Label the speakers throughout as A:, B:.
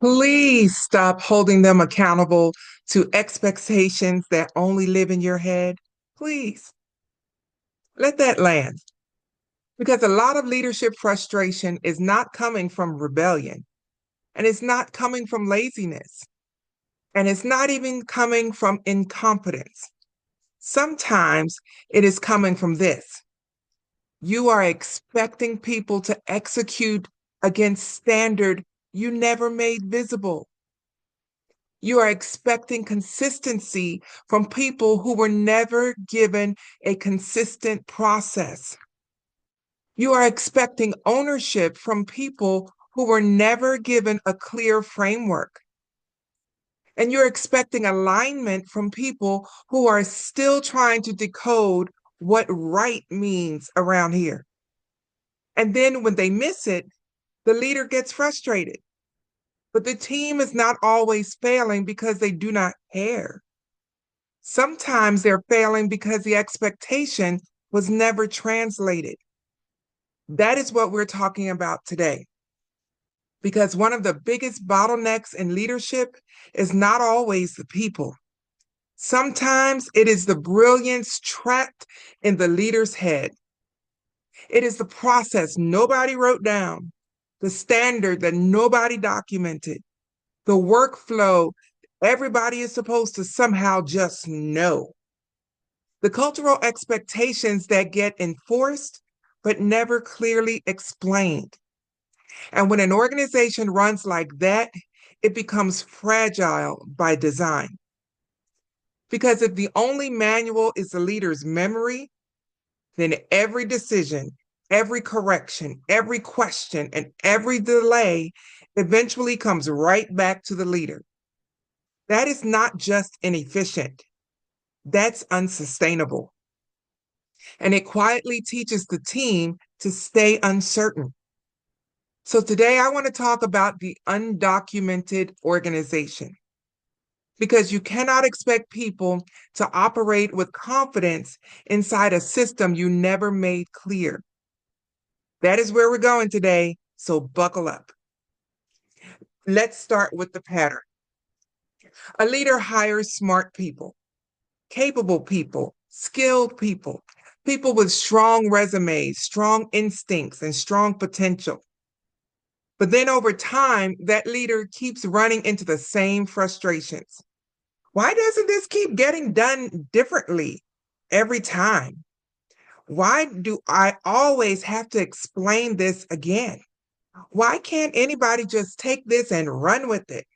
A: Please stop holding them accountable to expectations that only live in your head. Please let that land. Because a lot of leadership frustration is not coming from rebellion, and it's not coming from laziness, and it's not even coming from incompetence. Sometimes it is coming from this. You are expecting people to execute against standard you never made visible. You are expecting consistency from people who were never given a consistent process. You are expecting ownership from people who were never given a clear framework. And you're expecting alignment from people who are still trying to decode what right means around here. And then when they miss it, the leader gets frustrated. But the team is not always failing because they do not care. Sometimes they're failing because the expectation was never translated. That is what we're talking about today. Because one of the biggest bottlenecks in leadership is not always the people. Sometimes it is the brilliance trapped in the leader's head. It is the process nobody wrote down, the standard that nobody documented, the workflow everybody is supposed to somehow just know, the cultural expectations that get enforced but never clearly explained. And when an organization runs like that, it becomes fragile by design. Because if the only manual is the leader's memory, then every decision, every correction, every question, and every delay eventually comes right back to the leader. That is not just inefficient, that's unsustainable. And it quietly teaches the team to stay uncertain. So today I want to talk about the undocumented organization because you cannot expect people to operate with confidence inside a system you never made clear. That is where we're going today, so buckle up. Let's start with the pattern. A leader hires smart people, capable people, skilled people, people with strong resumes, strong instincts, and strong potential. But then over time, that leader keeps running into the same frustrations. Why doesn't this keep getting done differently every time? Why do I always have to explain this again? Why can't anybody just take this and run with it?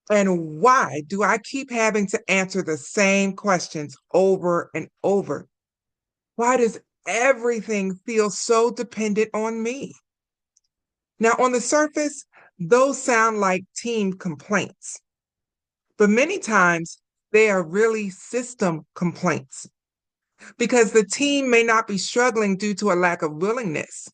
A: And why do I keep having to answer the same questions over and over? Why does everything feel so dependent on me? Now, on the surface, those sound like team complaints, but many times they are really system complaints because the team may not be struggling due to a lack of willingness.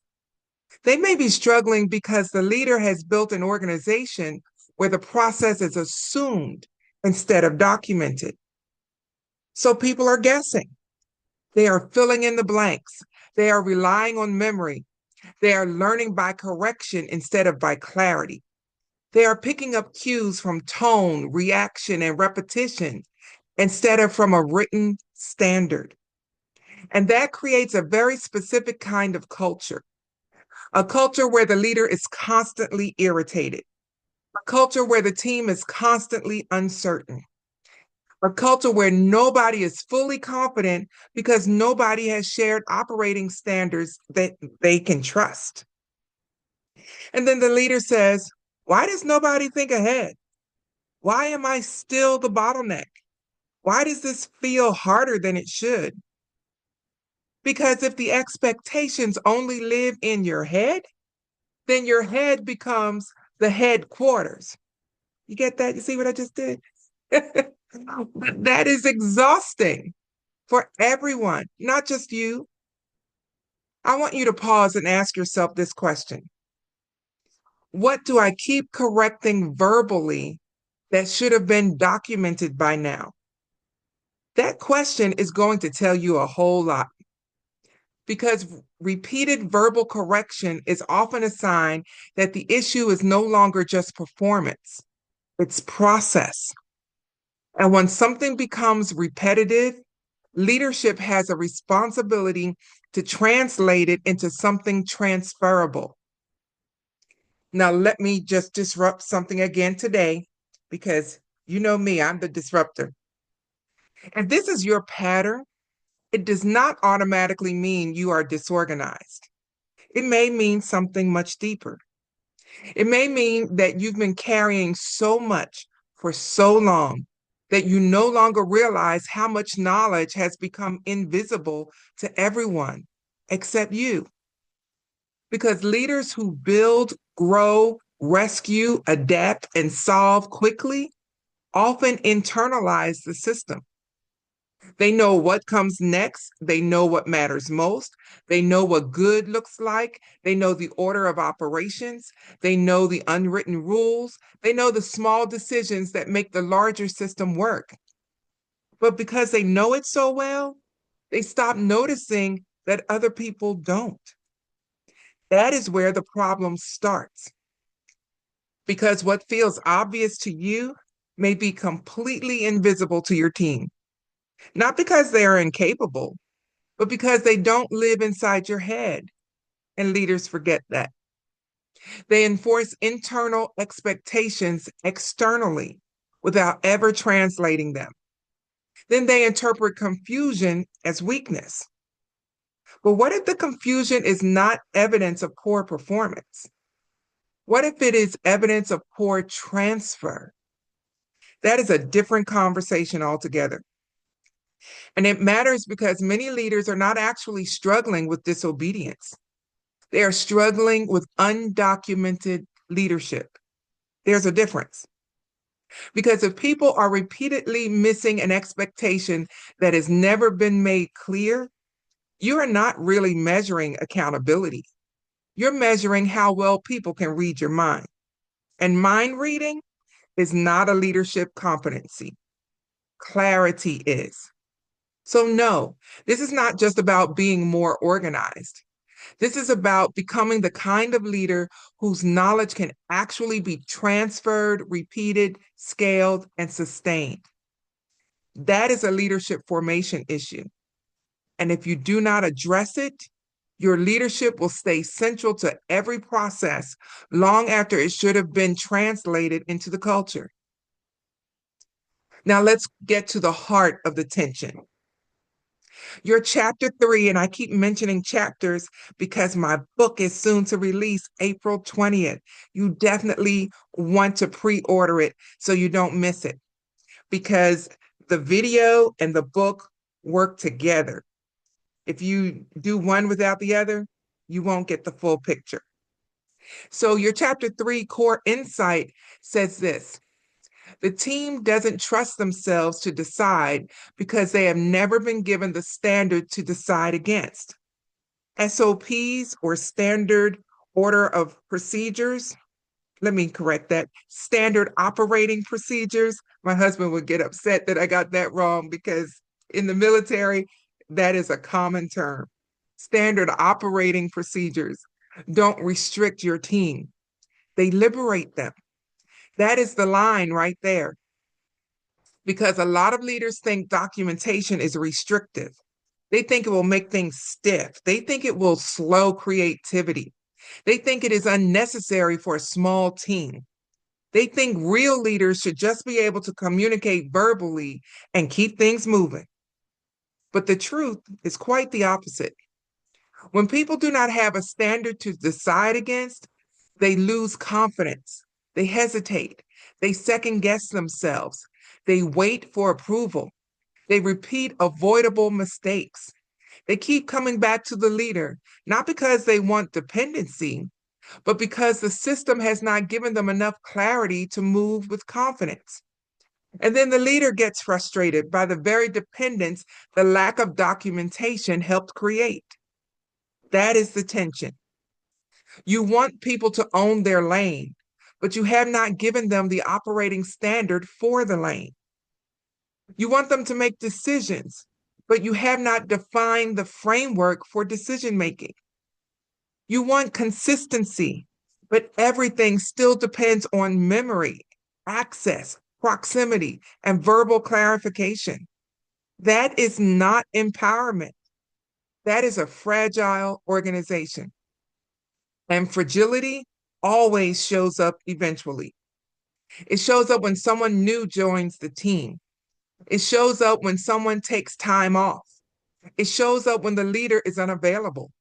A: They may be struggling because the leader has built an organization where the process is assumed instead of documented. So people are guessing. They are filling in the blanks. They are relying on memory. They are learning by correction instead of by clarity. They are picking up cues from tone, reaction, and repetition instead of from a written standard. And that creates a very specific kind of culture, a culture where the leader is constantly irritated, a culture where the team is constantly uncertain, a culture where nobody is fully confident because nobody has shared operating standards that they can trust. And then the leader says, why does nobody think ahead? Why am I still the bottleneck? Why does this feel harder than it should? Because if the expectations only live in your head, then your head becomes the headquarters. You get that? You see what I just did? That is exhausting for everyone, not just you. I want you to pause and ask yourself this question. What do I keep correcting verbally that should have been documented by now? That question is going to tell you a whole lot because repeated verbal correction is often a sign that the issue is no longer just performance, it's process. And when something becomes repetitive, leadership has a responsibility to translate it into something transferable. Now, let me just disrupt something again today, because you know me, I'm the disruptor. If this is your pattern, it does not automatically mean you are disorganized. It may mean something much deeper. It may mean that you've been carrying so much for so long that you no longer realize how much knowledge has become invisible to everyone except you. Because leaders who build, grow, rescue, adapt, and solve quickly often internalize the system. They know what comes next. They know what matters most. They know what good looks like. They know the order of operations. They know the unwritten rules. They know the small decisions that make the larger system work. But because they know it so well, they stop noticing that other people don't. That is where the problem starts. Because what feels obvious to you may be completely invisible to your team. Not because they are incapable, but because they don't live inside your head. And leaders forget that. They enforce internal expectations externally without ever translating them. Then they interpret confusion as weakness. But what if the confusion is not evidence of poor performance? What if it is evidence of poor transfer? That is a different conversation altogether. And it matters because many leaders are not actually struggling with disobedience. They are struggling with undocumented leadership. There's a difference. Because if people are repeatedly missing an expectation that has never been made clear, you are not really measuring accountability. You're measuring how well people can read your mind. And mind reading is not a leadership competency. Clarity is. So, no, this is not just about being more organized. This is about becoming the kind of leader whose knowledge can actually be transferred, repeated, scaled, and sustained. That is a leadership formation issue. And if you do not address it, your leadership will stay central to every process long after it should have been translated into the culture. Now let's get to the heart of the tension. Your chapter 3, and I keep mentioning chapters because my book is soon to release April 20th. You definitely want to pre-order it so you don't miss it, because the video and the book work together. If you do one without the other, you won't get the full picture. So your chapter 3 core insight says this: the team doesn't trust themselves to decide because they have never been given the standard to decide against. SOPs, or standard order of procedures. Let me correct that. Standard operating procedures. My husband would get upset that I got that wrong because in the military, that is a common term. Standard operating procedures don't restrict your team. They liberate them. That is the line right there. Because a lot of leaders think documentation is restrictive. They think it will make things stiff. They think it will slow creativity. They think it is unnecessary for a small team. They think real leaders should just be able to communicate verbally and keep things moving. But the truth is quite the opposite. When people do not have a standard to decide against, they lose confidence. They hesitate. They second guess themselves. They wait for approval. They repeat avoidable mistakes. They keep coming back to the leader, not because they want dependency, but because the system has not given them enough clarity to move with confidence. And then the leader gets frustrated by the very dependence the lack of documentation helped create. That is the tension. You want people to own their lane, but you have not given them the operating standard for the lane. You want them to make decisions, but you have not defined the framework for decision making. You want consistency, but everything still depends on memory, access, proximity, and verbal clarification. That is not empowerment. That is a fragile organization. And fragility always shows up eventually. It shows up when someone new joins the team. It shows up when someone takes time off. It shows up when the leader is unavailable.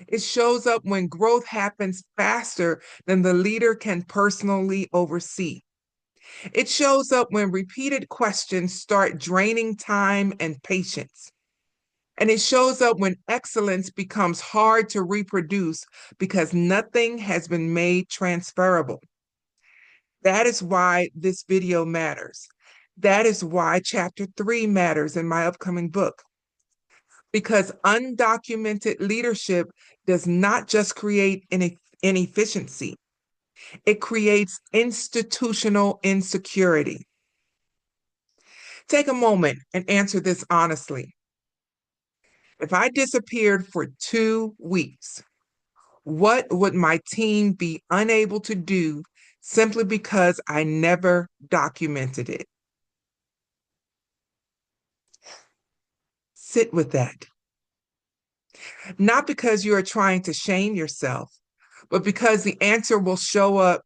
A: It shows up when growth happens faster than the leader can personally oversee. It shows up when repeated questions start draining time and patience. And it shows up when excellence becomes hard to reproduce because nothing has been made transferable. That is why this video matters. That is why chapter 3 matters in my upcoming book. Because undocumented leadership does not just create inefficiency, it creates institutional insecurity. Take a moment and answer this honestly. If I disappeared for 2 weeks, what would my team be unable to do simply because I never documented it? Sit with that. Not because you are trying to shame yourself, but because the answer will show up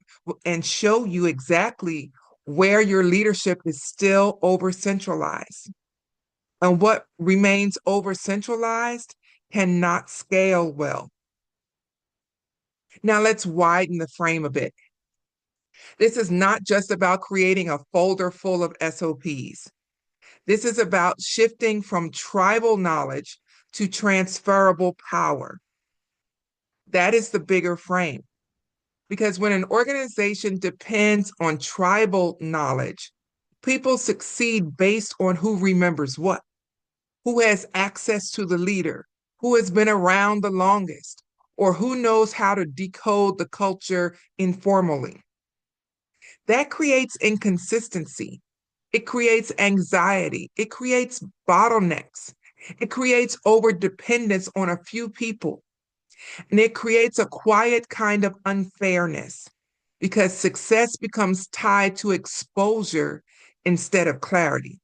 A: and show you exactly where your leadership is still over centralized. And what remains over centralized cannot scale well. Now let's widen the frame a bit. This is not just about creating a folder full of SOPs. This is about shifting from tribal knowledge to transferable power. That is the bigger frame. Because when an organization depends on tribal knowledge, people succeed based on who remembers what, who has access to the leader, who has been around the longest, or who knows how to decode the culture informally. That creates inconsistency. It creates anxiety. It creates bottlenecks. It creates overdependence on a few people. And it creates a quiet kind of unfairness because success becomes tied to exposure instead of clarity.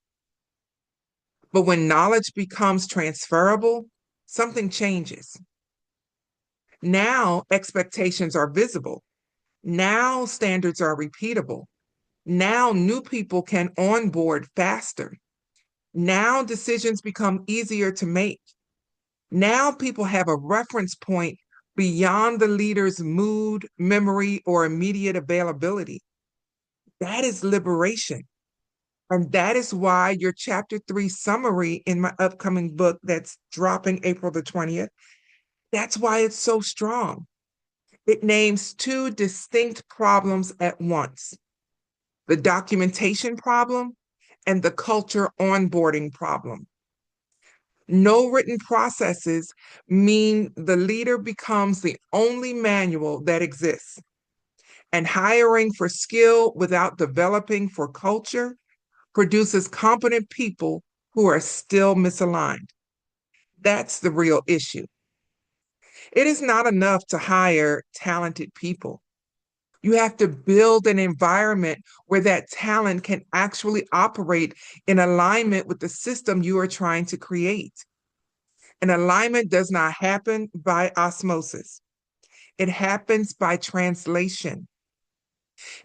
A: But when knowledge becomes transferable, something changes. Now expectations are visible. Now standards are repeatable. Now new people can onboard faster. Now decisions become easier to make. Now people have a reference point beyond the leader's mood, memory, or immediate availability. That is liberation. And that is why your chapter 3 summary in my upcoming book that's dropping April the 20th, that's why it's so strong. It names two distinct problems at once: the documentation problem and the culture onboarding problem. No written processes mean the leader becomes the only manual that exists. And hiring for skill without developing for culture produces competent people who are still misaligned. That's the real issue. It is not enough to hire talented people. You have to build an environment where that talent can actually operate in alignment with the system you are trying to create. And alignment does not happen by osmosis. It happens by translation.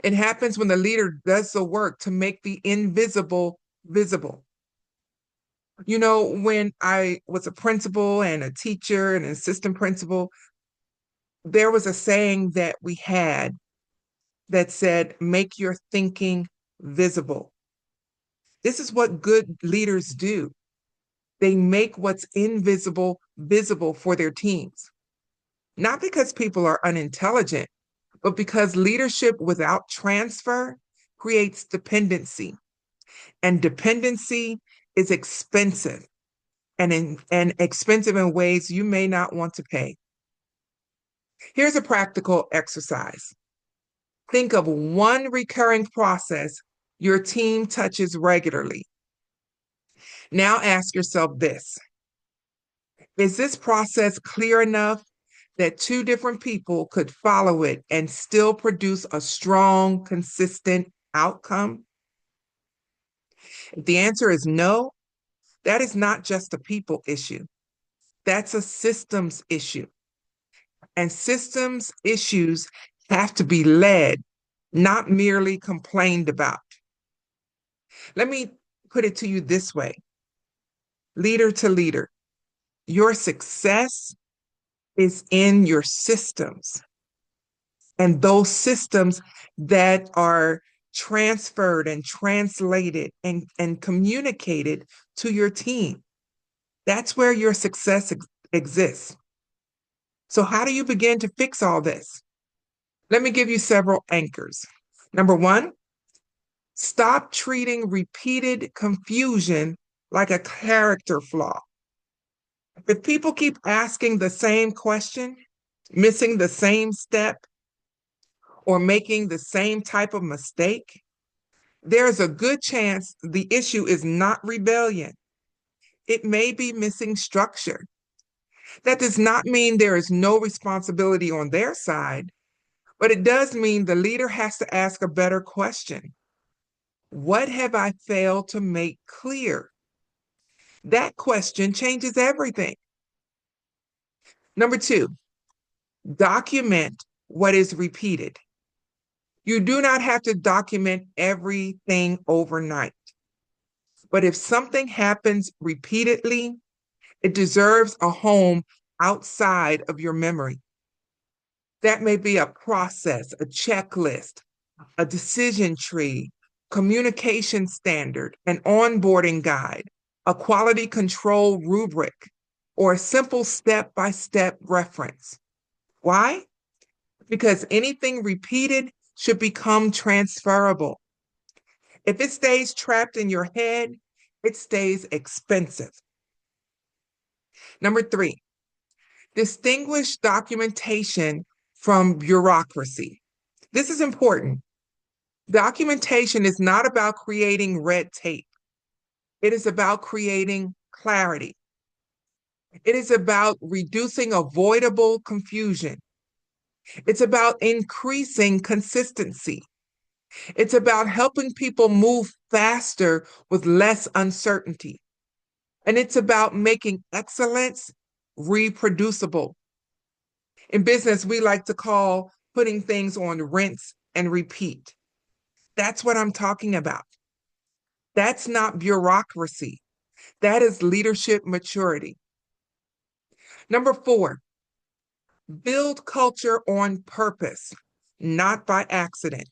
A: It happens when the leader does the work to make the invisible visible. You know, when I was a principal and a teacher and an assistant principal, there was a saying that we had that said, make your thinking visible. This is what good leaders do. They make what's invisible visible for their teams. Not because people are unintelligent, but because leadership without transfer creates dependency. And dependency is expensive and expensive in ways you may not want to pay. Here's a practical exercise. Think of one recurring process your team touches regularly. Now ask yourself this: is this process clear enough that two different people could follow it and still produce a strong, consistent outcome? If the answer is no, that is not just a people issue. That's a systems issue. And systems issues have to be led, not merely complained about. Let me put it to you this way, leader to leader, your success is in your systems, and those systems that are transferred and translated and communicated to your team. That's where your success exists. So, how do you begin to fix all this? Let me give you several anchors. Number one, stop treating repeated confusion like a character flaw. If people keep asking the same question, missing the same step, or making the same type of mistake, there's a good chance the issue is not rebellion. It may be missing structure. That does not mean there is no responsibility on their side, but it does mean the leader has to ask a better question. What have I failed to make clear? That question changes everything. Number two, document what is repeated. You do not have to document everything overnight. But if something happens repeatedly, it deserves a home outside of your memory. That may be a process, a checklist, a decision tree, communication standard, an onboarding guide, a quality control rubric, or a simple step-by-step reference. Why? Because anything repeated should become transferable. If it stays trapped in your head, it stays expensive. Number three, distinguish documentation from bureaucracy. This is important. Documentation is not about creating red tape. It is about creating clarity. It is about reducing avoidable confusion. It's about increasing consistency. It's about helping people move faster with less uncertainty. And it's about making excellence reproducible. In business, we like to call putting things on rinse and repeat. That's what I'm talking about. That's not bureaucracy. That is leadership maturity. Number four, build culture on purpose, not by accident.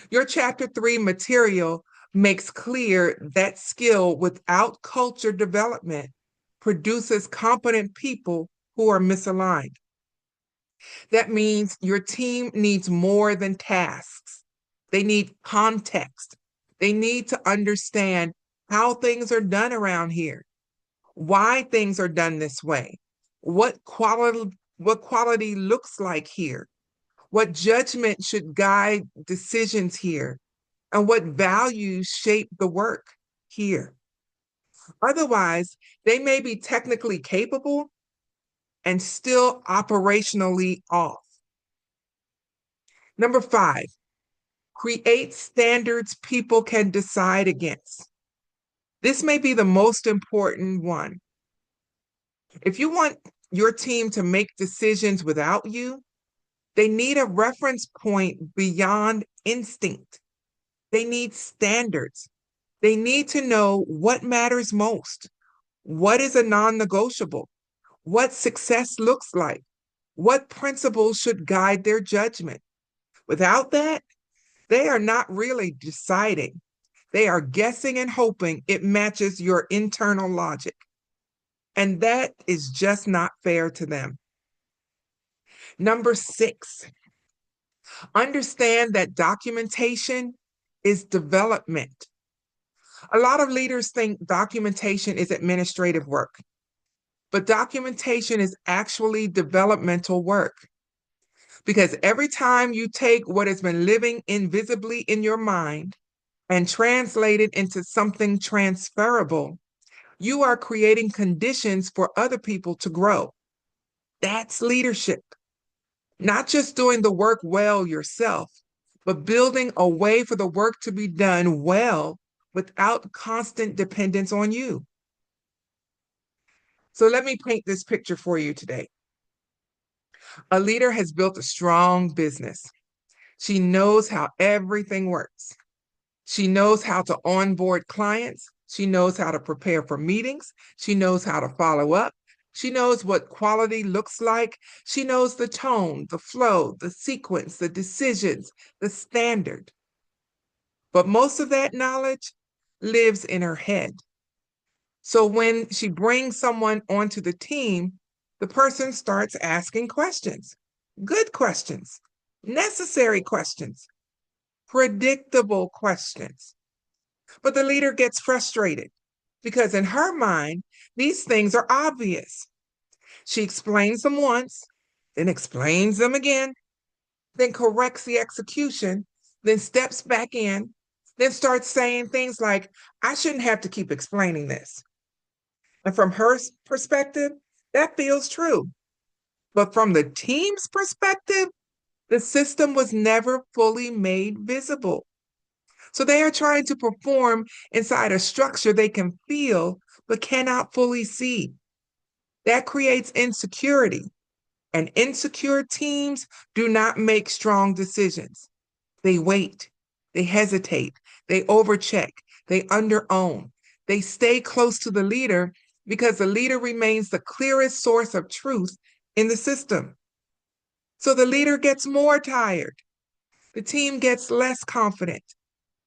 A: Your chapter 3 material makes clear that skill without culture development produces competent people who are misaligned. That means your team needs more than tasks. They need context. They need to understand how things are done around here, why things are done this way, what quality looks like here, what judgment should guide decisions here, and what values shape the work here. Otherwise, they may be technically capable and still operationally off. Number five, create standards people can decide against. This may be the most important one. If you want your team to make decisions without you, they need a reference point beyond instinct. They need standards. They need to know what matters most, what is a non-negotiable, what success looks like, what principles should guide their judgment. Without that, they are not really deciding. They are guessing and hoping it matches your internal logic. And that is just not fair to them. Number six, understand that documentation is development. A lot of leaders think documentation is administrative work, but documentation is actually developmental work. Because every time you take what has been living invisibly in your mind and translate it into something transferable, you are creating conditions for other people to grow. That's leadership. Not just doing the work well yourself, but building a way for the work to be done well without constant dependence on you. So let me paint this picture for you today. A leader has built a strong business. She knows how everything works. She knows how to onboard clients. She knows how to prepare for meetings. She knows how to follow up. She knows what quality looks like. She knows the tone, the flow, the sequence, the decisions, the standard. But most of that knowledge lives in her head. So when she brings someone onto the team, the person starts asking questions, good questions, necessary questions, predictable questions. But the leader gets frustrated because in her mind, these things are obvious. She explains them once, then explains them again, then corrects the execution, then steps back in, then starts saying things like, I shouldn't have to keep explaining this. And from her perspective, that feels true. But from the team's perspective, the system was never fully made visible. So they are trying to perform inside a structure they can feel but cannot fully see. That creates insecurity. And insecure teams do not make strong decisions. They wait, they hesitate, they overcheck, they underown. They stay close to the leader because the leader remains the clearest source of truth in the system. So the leader gets more tired, the team gets less confident,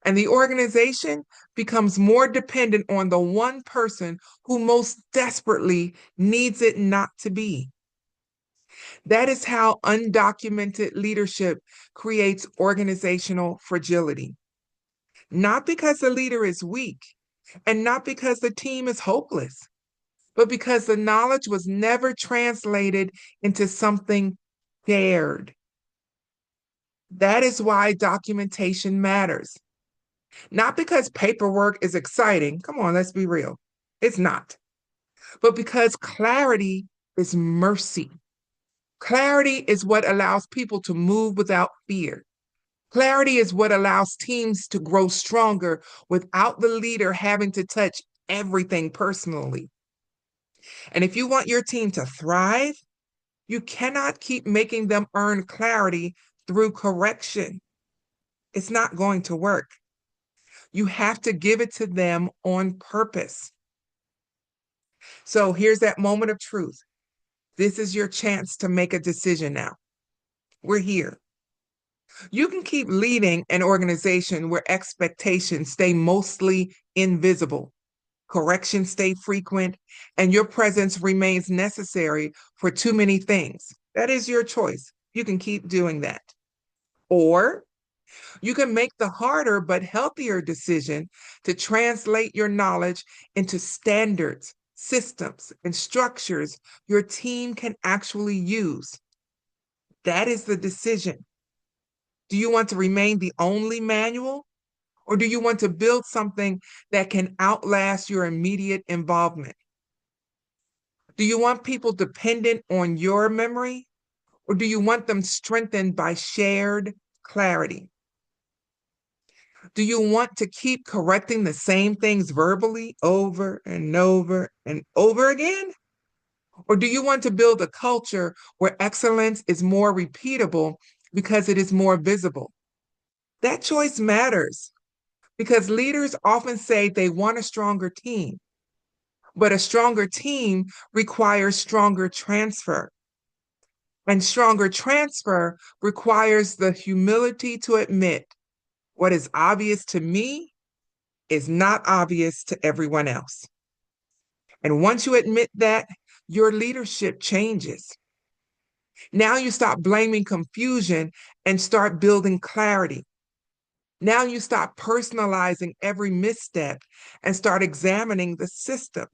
A: and the organization becomes more dependent on the one person who most desperately needs it not to be. That is how undocumented leadership creates organizational fragility. Not because the leader is weak and not because the team is hopeless, but because the knowledge was never translated into something shared. That is why documentation matters. Not because paperwork is exciting. Come on, let's be real. It's not. But because clarity is mercy. Clarity is what allows people to move without fear. Clarity is what allows teams to grow stronger without the leader having to touch everything personally. And if you want your team to thrive, you cannot keep making them earn clarity through correction. It's not going to work. You have to give it to them on purpose. So here's that moment of truth. This is your chance to make a decision now. We're here. You can keep leading an organization where expectations stay mostly invisible, corrections stay frequent, and your presence remains necessary for too many things. That is your choice. You can keep doing that. Or you can make the harder but healthier decision to translate your knowledge into standards, systems, and structures your team can actually use. That is the decision. Do you want to remain the only manual, or do you want to build something that can outlast your immediate involvement? Do you want people dependent on your memory, or do you want them strengthened by shared clarity? Do you want to keep correcting the same things verbally over and over and over again? Or do you want to build a culture where excellence is more repeatable because it is more visible? That choice matters because leaders often say they want a stronger team, but a stronger team requires stronger transfer. And stronger transfer requires the humility to admit what is obvious to me is not obvious to everyone else. And once you admit that, your leadership changes. Now you stop blaming confusion and start building clarity. Now you stop personalizing every misstep and start examining the system.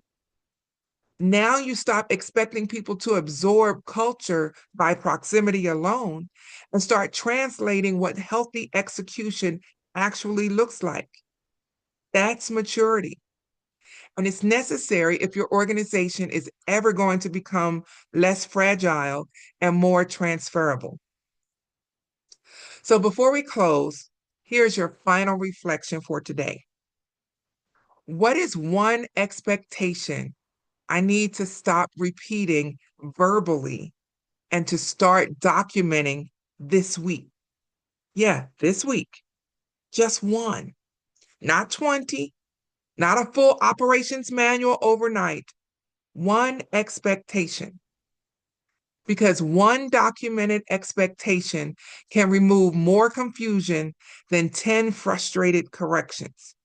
A: Now you stop expecting people to absorb culture by proximity alone and start translating what healthy execution actually looks like. That's maturity. And it's necessary if your organization is ever going to become less fragile and more transferable. So before we close, here's your final reflection for today. What is one expectation I need to stop repeating verbally and to start documenting this week? Yeah, this week. Just one, not 20, not a full operations manual overnight. One expectation. Because one documented expectation can remove more confusion than 10 frustrated corrections.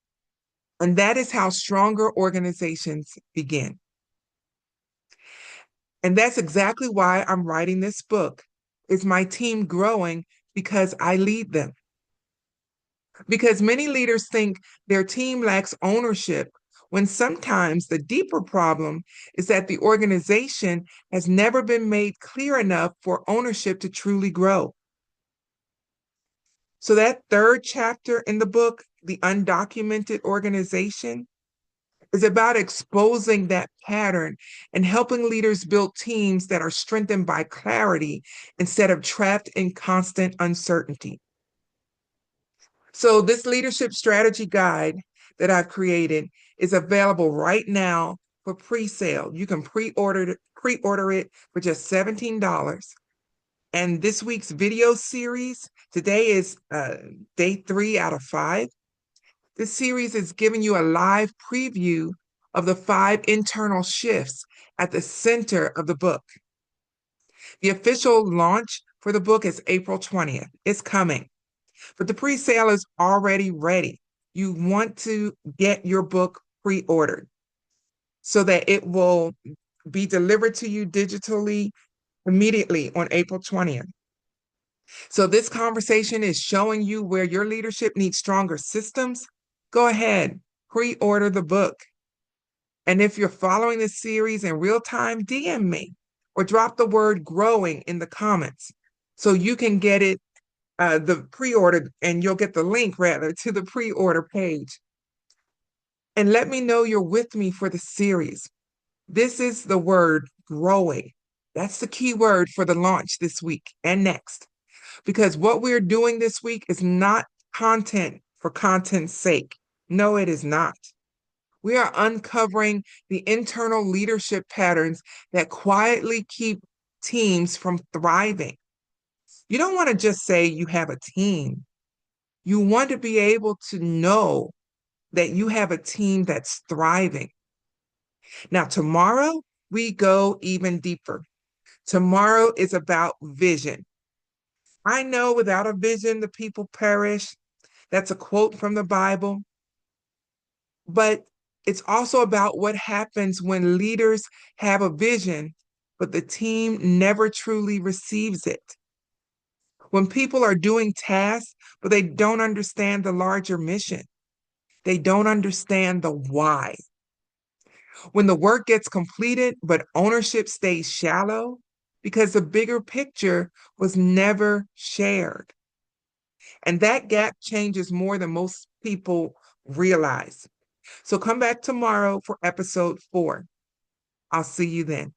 A: And that is how stronger organizations begin. And that's exactly why I'm writing this book. Is my team growing because I lead them? Because many leaders think their team lacks ownership, when sometimes the deeper problem is that the organization has never been made clear enough for ownership to truly grow. So that third chapter in the book, The Undocumented Organization, is about exposing that pattern and helping leaders build teams that are strengthened by clarity instead of trapped in constant uncertainty. So this leadership strategy guide that I've created is available right now for pre-sale. You can pre-order it for just $17. And this week's video series, today is day 3 out of 5. This series is giving you a live preview of the 5 internal shifts at the center of the book. The official launch for the book is April 20th. It's coming, but the pre-sale is already ready. You want to get your book pre-ordered so that it will be delivered to you digitally immediately on April 20th. So this conversation is showing you where your leadership needs stronger systems. Go ahead, pre-order the book. And if you're following this series in real time, DM me or drop the word growing in the comments so you can get it, the pre-order, and you'll get the link rather to the pre-order page. And let me know you're with me for the series. This is the word growing. That's the key word for the launch this week and next. Because what we're doing this week is not content for content's sake. No, it is not. We are uncovering the internal leadership patterns that quietly keep teams from thriving. You don't want to just say you have a team. You want to be able to know that you have a team that's thriving. Now, tomorrow, we go even deeper. Tomorrow is about vision. I know without a vision, the people perish. That's a quote from the Bible. But it's also about what happens when leaders have a vision, but the team never truly receives it. When people are doing tasks, but they don't understand the larger mission. They don't understand the why. When the work gets completed, but ownership stays shallow because the bigger picture was never shared. And that gap changes more than most people realize. So come back tomorrow for episode 4. I'll see you then.